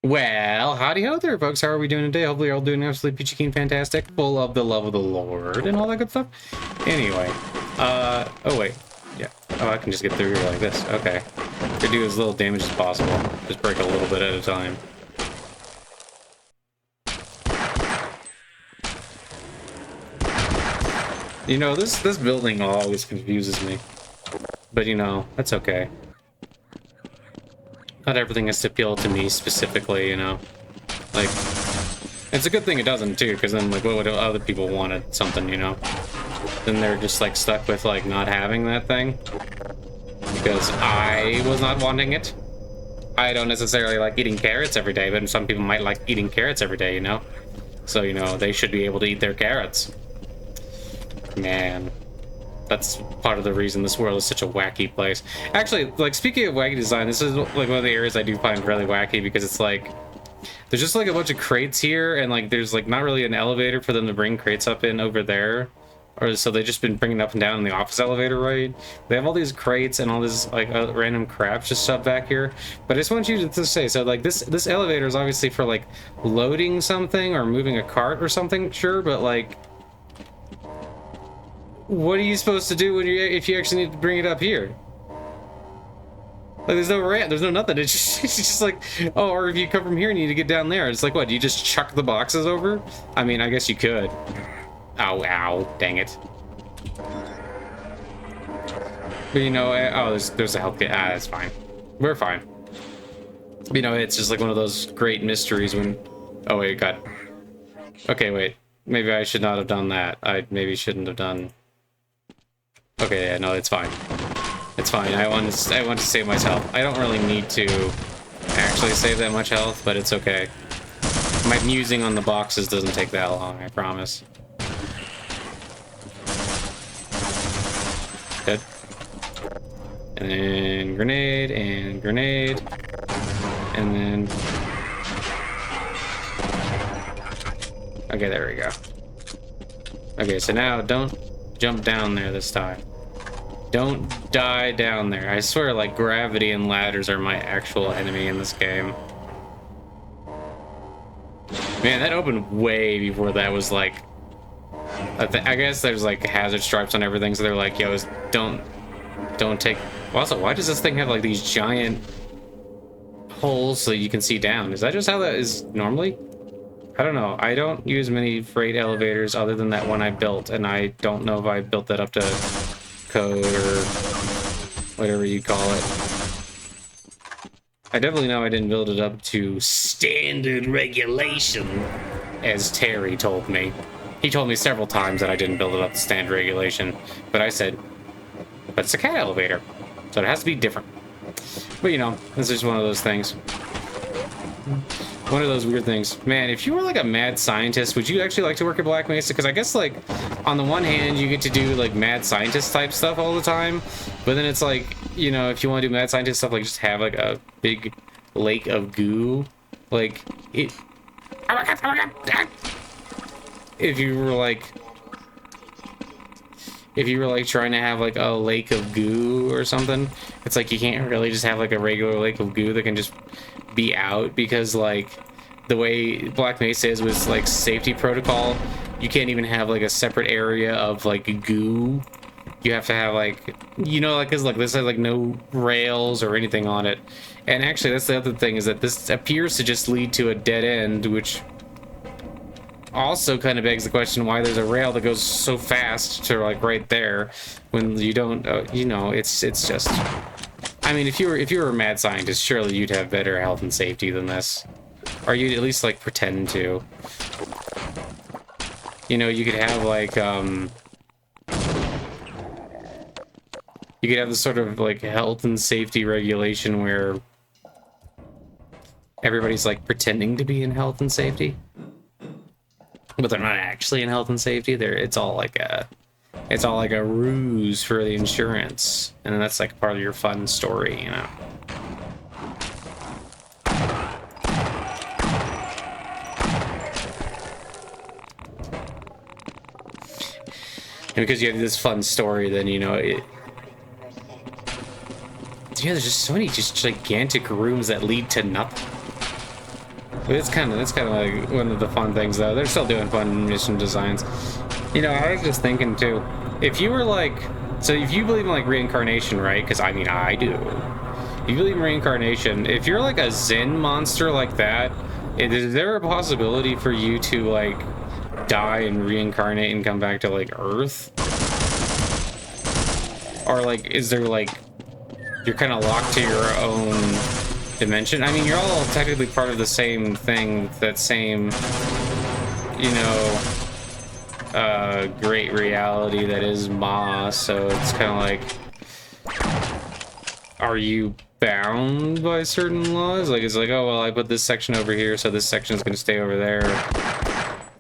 Well, howdy ho there, folks. How are we doing today? Hopefully you're all doing absolutely peachy keen fantastic, full of the love of the Lord and all that good stuff. Anyway, oh wait, yeah. Oh, I can just get through here like this. Okay. Could do as little damage as possible. Just break a little bit at a time. You know, this building always confuses me. But you know, that's okay. Not everything has to appeal to me specifically, you know? Like, it's a good thing it doesn't, too, because then, like, what would other people wanted something, you know? Then they're just, like, stuck with, like, not having that thing. Because I was not wanting it. I don't necessarily like eating carrots every day, but some people might like eating carrots every day, you know? So, you know, they should be able to eat their carrots. Man. That's part of the reason this world is such a wacky place. Actually, like, speaking of wacky design, this is like one of the areas I do find really wacky because it's like there's just like a bunch of crates here, and like there's like not really an elevator for them to bring crates up in over there, or so they've just been bringing up and down in the office elevator, right? They have all these crates and all this like random crap just stuff back here. But I just want you to say, so like this elevator is obviously for like loading something or moving a cart or something, sure, but like, what are you supposed to do when if you actually need to bring it up here? Like, there's no ramp, there's no nothing. It's just like, oh, or if you come from here and you need to get down there, it's like, what, do you just chuck the boxes over? I mean, I guess you could. Ow, ow, dang it. But you know, oh, there's a health kit. Ah, that's fine. We're fine. You know, it's just like one of those great mysteries when, oh wait, God. Okay, wait. Maybe I should not have done that. I maybe shouldn't have done. Okay, yeah, no, it's fine. It's fine. I want to save myself. I don't really need to actually save that much health, but it's okay. My musing on the boxes doesn't take that long, I promise. Good. And then grenade, and grenade. And then... okay, there we go. Okay, so now don't jump down there this time. Don't die down there. I swear, like, gravity and ladders are my actual enemy in this game. Man, that opened way before that was, like... I guess there's, like, hazard stripes on everything, so they're like, yo, don't take... Also, why does this thing have, like, these giant holes so you can see down? Is that just how that is normally? I don't know. I don't use many freight elevators other than that one I built, and I don't know if I built that up to code or whatever you call it. I definitely know I didn't build it up to standard regulation, as Terry told me. He told me several times that I didn't build it up to standard regulation, but I said, but it's a cat elevator, so it has to be different. But you know, it's just one of those things. One of those weird things. Man, if you were like a mad scientist, would you actually like to work at Black Mesa? Because I guess, like, on the one hand, you get to do, like, mad scientist type stuff all the time. But then it's like, you know, if you want to do mad scientist stuff, like, just have, like, a big lake of goo. Like, it... If you were, like... If you were, like, trying to have, like, a lake of goo or something, it's like you can't really just have, like, a regular lake of goo that can just be out, because like the way Black Mesa is with like safety protocol, you can't even have like a separate area of like goo. You have to have like, you know, like, cause like this has like no rails or anything on it. And actually that's the other thing, is that this appears to just lead to a dead end, which also kind of begs the question why there's a rail that goes so fast to like right there when you don't, you know, it's just, I mean, if you were a mad scientist, surely you'd have better health and safety than this. Or you'd at least, like, pretend to. You know, you could have, like, you could have this sort of, like, health and safety regulation where everybody's, like, pretending to be in health and safety. But they're not actually in health and safety. It's all like a ruse for the insurance, and that's like part of your fun story, you know. And because you have this fun story, then you know it. Yeah, there's just so many just gigantic rooms that lead to nothing. But it's kind of like one of the fun things though. They're still doing fun mission designs. You know, I was just thinking too, if you were like, so if you believe in like reincarnation, right? Because I mean, I do. If you believe in reincarnation, if you're like a Zen monster like that, is there a possibility for you to like die and reincarnate and come back to like Earth? Or like, is there like, you're kind of locked to your own dimension? I mean, you're all technically part of the same thing, that same, you know, great reality that is Ma, so it's kind of like, are you bound by certain laws? Like, it's like, oh, well, I put this section over here, so this section is going to stay over there.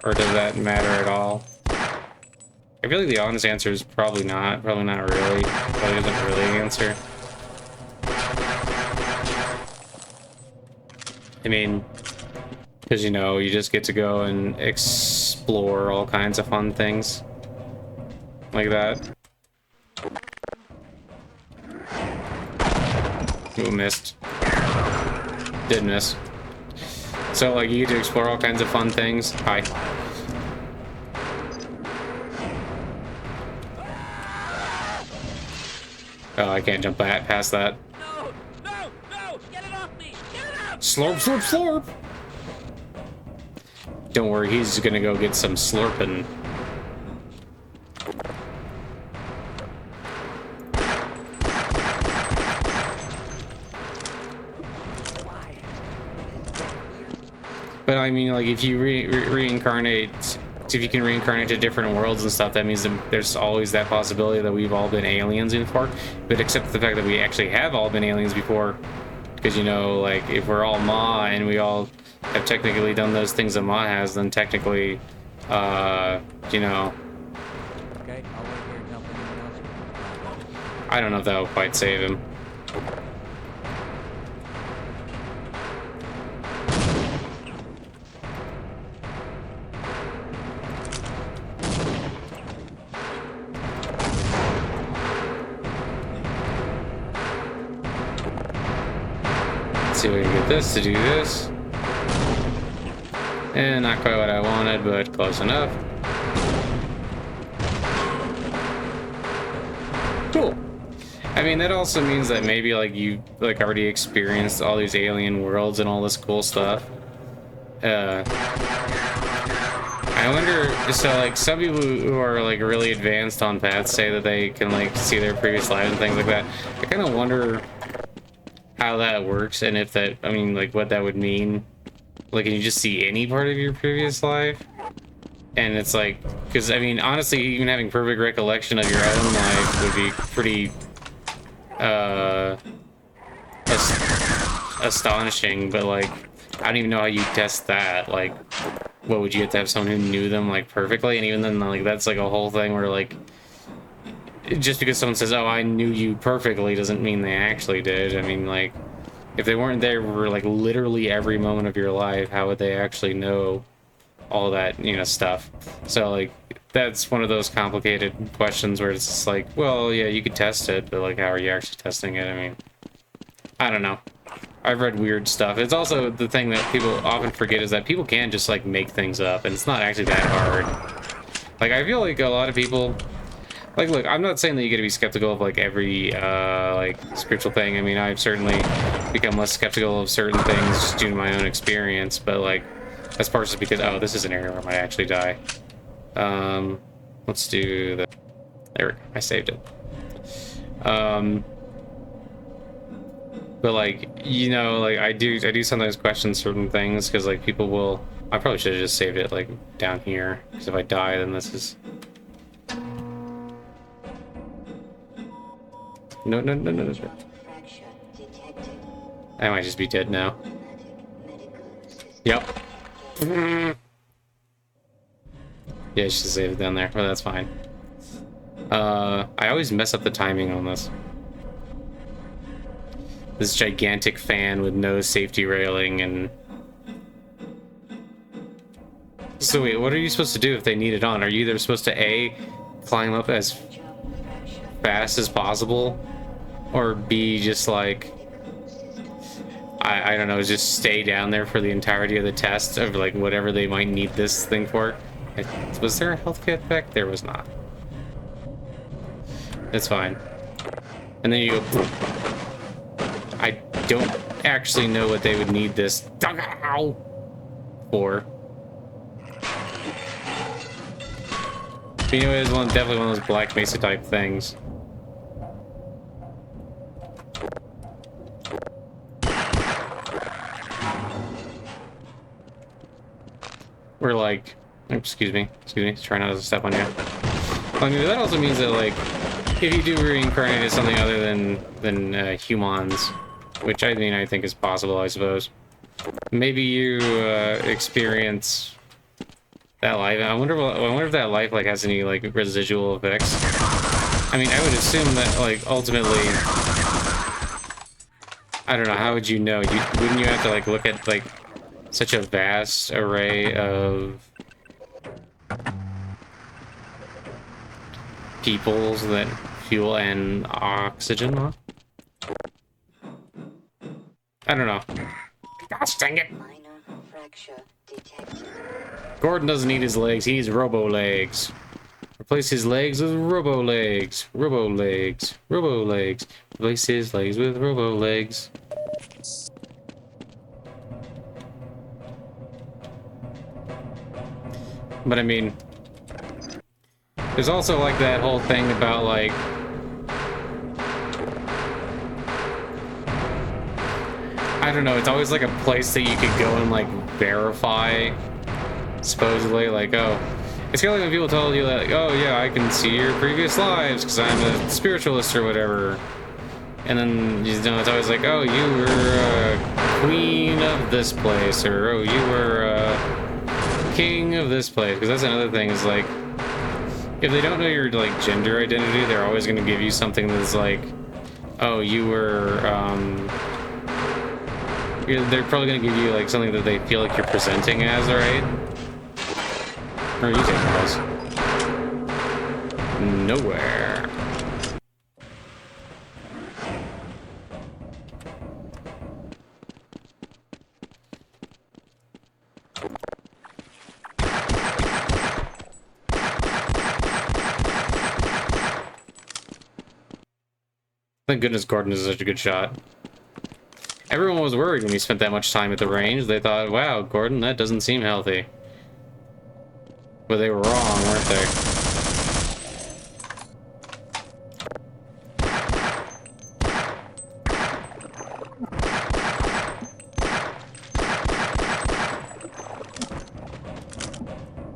Or does that matter at all? I feel like the honest answer is probably not. Probably not really. Probably doesn't really answer. I mean, because, you know, you just get to go and explore all kinds of fun things. Like that. Ooh, missed. Did miss. So, like, you get to explore all kinds of fun things. Hi. Oh, I can't jump past that. No! No! No! Get it off me! Get it out! Slurp, slurp, slurp! Don't worry, he's gonna go get some slurping. But I mean, like, if you reincarnate, if you can reincarnate to different worlds and stuff, that means that there's always that possibility that we've all been aliens before. But except for the fact that we actually have all been aliens before, because, you know, like, if we're all Ma and we all have technically done those things that Ma has, then technically, you know, Okay, I'll wait here and help anyone else. I don't know if that will quite save him. See if we can get this to do this. And not quite what I wanted, but close enough. Cool. I mean, that also means that maybe like you like already experienced all these alien worlds and all this cool stuff. I wonder, so like some people who are like really advanced on paths say that they can like see their previous lives and things like that. I kind of wonder how that works, and if that, I mean, like, what that would mean. Like, can you just see any part of your previous life? And it's like, because, I mean, honestly, even having perfect recollection of your own life would be pretty, astonishing, but, like, I don't even know how you test that. Like, what would you have to have someone who knew them, like, perfectly? And even then, like, that's, like, a whole thing where, like, just because someone says, oh, I knew you perfectly, doesn't mean they actually did. I mean, like, if they weren't there for, like, literally every moment of your life, how would they actually know all that, you know, stuff? So, like, that's one of those complicated questions where it's just like, well, yeah, you could test it, but, like, how are you actually testing it? I mean, I don't know. I've read weird stuff. It's also the thing that people often forget is that people can just, like, make things up, and it's not actually that hard. Like, I feel like a lot of people... Like, look, I'm not saying that you gotta be skeptical of, like, every, like, spiritual thing. I mean, I've certainly become less skeptical of certain things just due to my own experience, but, like, that's partially because, oh, this is an area where I might actually die. Let's do that. There we go. I saved it. But, like, you know, like, I do sometimes question certain things, because, like, people will... I probably should have just saved it, like, down here, because if I die, then this is... No. I might just be dead now. Yep. Yeah, I should save it down there, but that's fine. I always mess up the timing on this. This gigantic fan with no safety railing and... So wait, what are you supposed to do if they need it on? Are you either supposed to A, climb up as fast as possible, or B, just like... I don't know, just stay down there for the entirety of the test of like whatever they might need this thing for. Was there a health kit back? There was not. That's fine. And then you go, poof. I don't actually know what they would need this for. But you know, it is definitely one of those Black Mesa type things. We're like, excuse me, try not to step on you. I mean, that also means that, like, if you do reincarnate as something other than humans, which I mean, I think is possible, I suppose. Maybe you experience that life. I wonder if that life like has any like residual effects. I mean, I would assume that like ultimately, I don't know. How would you know? Wouldn't you have to like look at like such a vast array of peoples that fuel and oxygen? Huh? I don't know. Gosh dang it! Minor fracture detected. Gordon doesn't need his legs. He needs robo legs. Replace his legs with robo legs. Robo legs. Robo legs. Replace his legs with robo legs. But I mean, there's also like that whole thing about like I don't know, it's always like a place that you could go and like verify supposedly, like, oh, it's kind of like when people tell you that, like, oh yeah, I can see your previous lives because I'm a spiritualist or whatever, and then you know it's always like, oh, you were queen of this place, or oh, you were king of this place, because that's another thing is like, if they don't know your like gender identity, they're always going to give you something that's like, oh, you were they're probably going to give you like something that they feel like you're presenting as, right? Where are you taking those? Nowhere. Thank goodness Gordon is such a good shot. Everyone was worried when he spent that much time at the range. They thought, wow, Gordon, that doesn't seem healthy. But they were wrong, weren't they?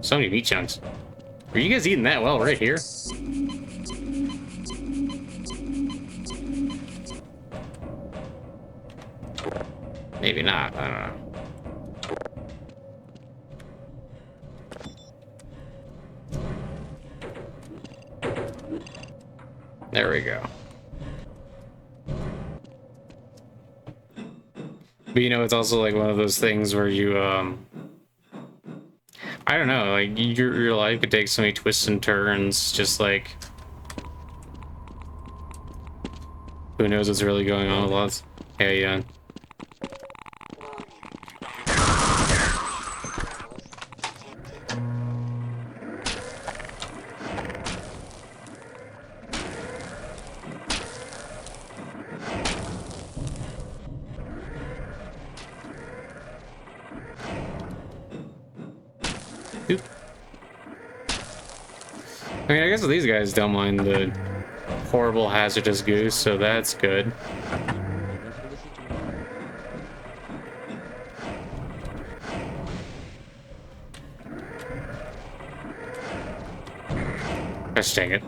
So many meat chunks. Are you guys eating that well right here? Maybe not, I don't know. There we go. But you know, it's also like one of those things where you, I don't know, like your life could take so many twists and turns, just like, who knows what's really going on with lots. Yeah, yeah. Oop. I mean, I guess these guys don't mind the horrible hazardous goose, so that's good. Gosh dang it.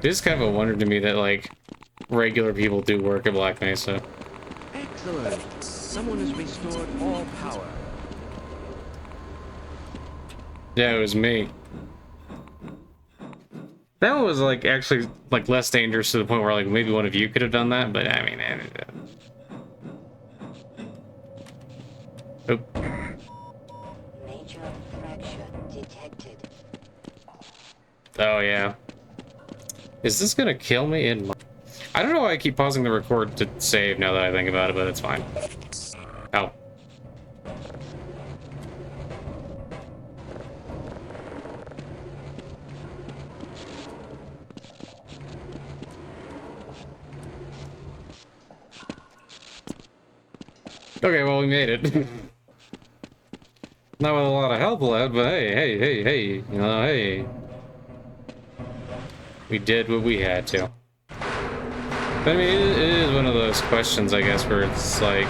It is kind of a wonder to me that, like, regular people do work at Black Mesa. Excellent. Someone has restored all power. Yeah, it was me. That one was, like, actually, like, less dangerous to the point where, like, maybe one of you could have done that, but, I mean... Oop. Major fracture detected. Oh, yeah. Is this gonna kill me in my... I don't know why I keep pausing the record to save now that I think about it, but it's fine. Oh. Okay, well, we made it. Not with a lot of help left, but hey, you know, hey. We did what we had to. But I mean, it is one of those questions, I guess, where it's like...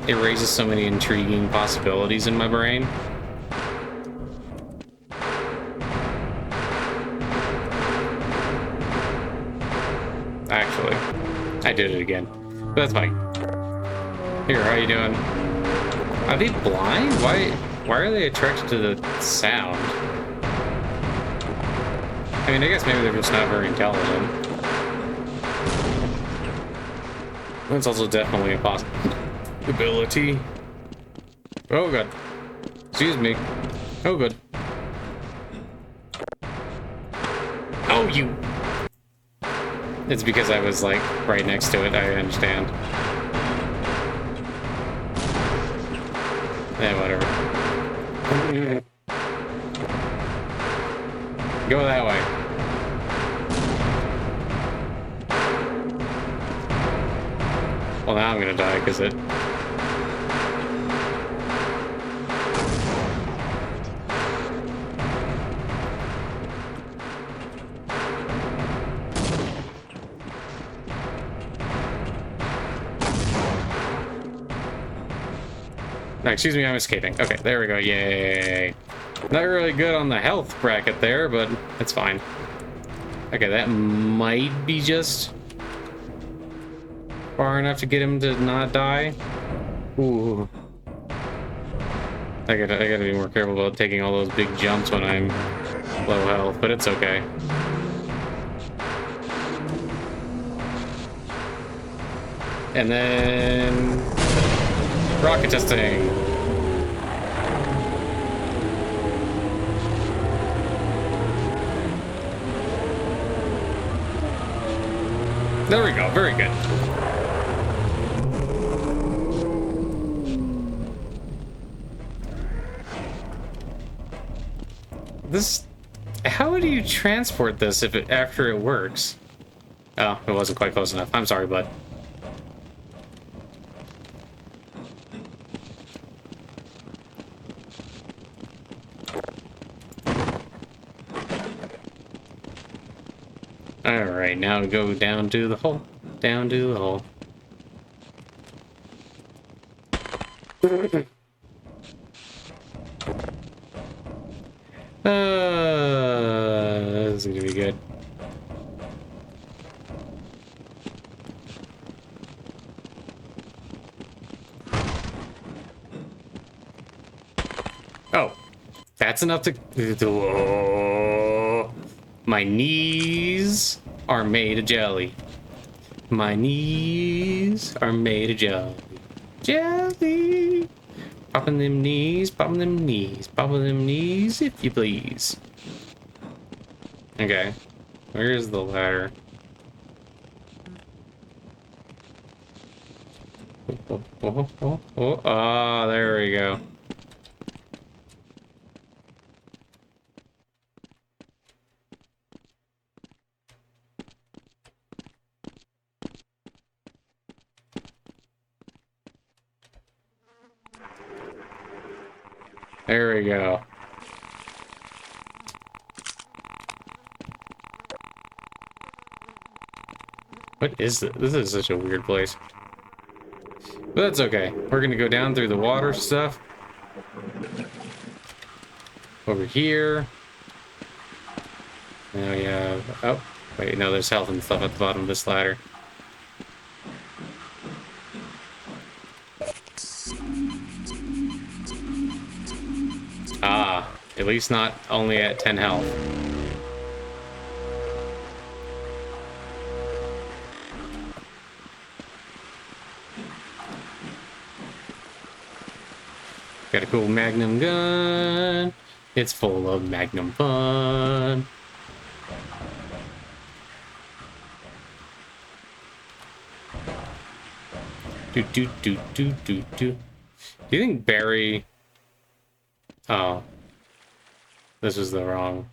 It raises so many intriguing possibilities in my brain. Actually, I did it again. But that's fine. Here, how you doing? Are they blind? Why are they attracted to the sound? I mean, I guess maybe they're just not very intelligent. That's also definitely a possibility. Oh, God. Excuse me. Oh, good. Oh, you... It's because I was, like, right next to it. I understand. Yeah, whatever. Go that way. Well, now I'm gonna die because it... No, excuse me, I'm escaping. Okay, there we go. Yay. Not really good on the health bracket there, but it's fine. Okay, that might be just far enough to get him to not die. Ooh. I gotta be more careful about taking all those big jumps when I'm low health, but it's okay. And then... rocket testing! There we go, very good. This... How do you transport this if it after it works? Oh, it wasn't quite close enough. I'm sorry, bud. Alright, now go down to the hole. Down to the hole. This is gonna be good. Oh, that's enough to... Oh, my knees are made of jelly. My knees are made of jelly. Jelly! Popping them knees, popping them knees, popping them knees, if you please. Okay, where's the ladder? Oh, there we go. There we go. What is this? This is such a weird place. But that's okay. We're gonna go down through the water stuff. Over here. Now we have... Oh, wait, no, there's health and stuff at the bottom of this ladder. Ah, at least not only at 10 health. Got a cool magnum gun. It's full of magnum fun. Do do do do do do. Do you think Barry? Oh, this was the wrong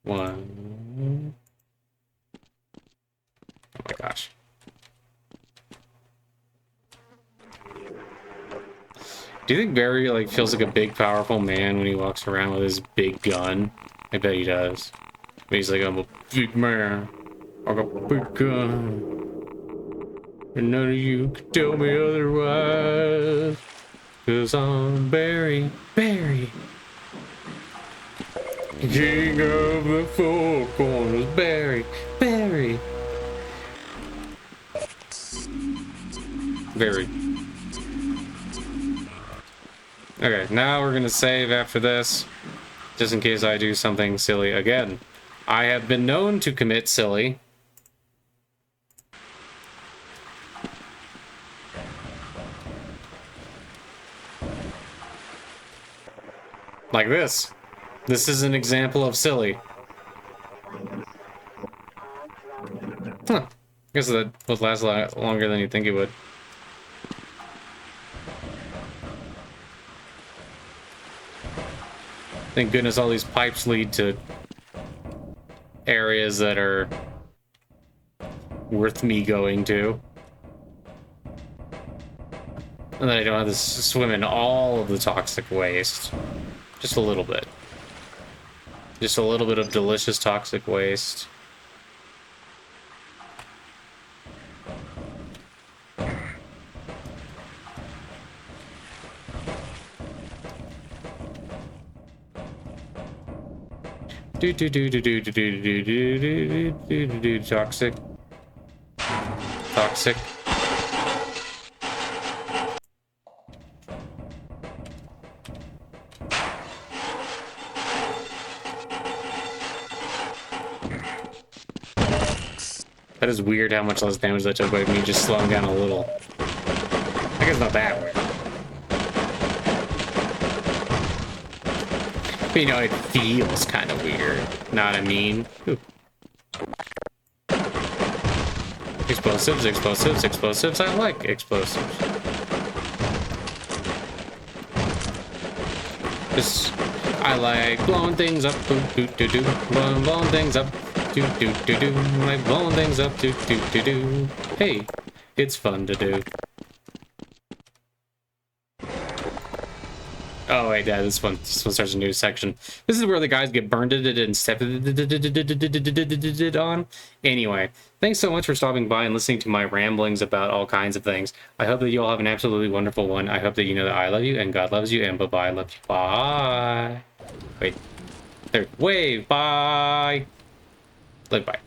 one. Oh my gosh. Do you think Barry like feels like a big, powerful man when he walks around with his big gun? I bet he does. But he's like, I'm a big man. I got a big gun. And none of you can tell me otherwise. 'Cause I'm Barry, Barry. King of the four corners, Barry, Barry. Barry. Okay, now we're gonna save after this, just in case I do something silly again. I have been known to commit silly. Like this. This is an example of silly. Huh. Guess that would last longer than you think it would. Thank goodness all these pipes lead to areas that are worth me going to. And then I don't have to swim in all of the toxic waste. Just a little bit. Just a little bit of delicious toxic waste. Do do do do do do do do do do do do do toxic. Toxic. That is weird how much less damage that took by me just slowing down a little. I guess not that weird. But, you know, it feels kind of weird. Know what I mean? Ooh. Explosives, explosives, explosives. I like explosives. Just, I like blowing things up. Do do do do. Blowing things up. Do do do do. Like blowing things up. Do do do do. Hey, it's fun to do. Oh wait, yeah, this one starts a new section. This is where the guys get burned and stepped on. Anyway, thanks so much for stopping by and listening to my ramblings about all kinds of things. I hope that you all have an absolutely wonderful one. I hope that you know that I love you and God loves you and bye-bye. Love you. Bye. Wait. There. Wave. Bye. Like bye.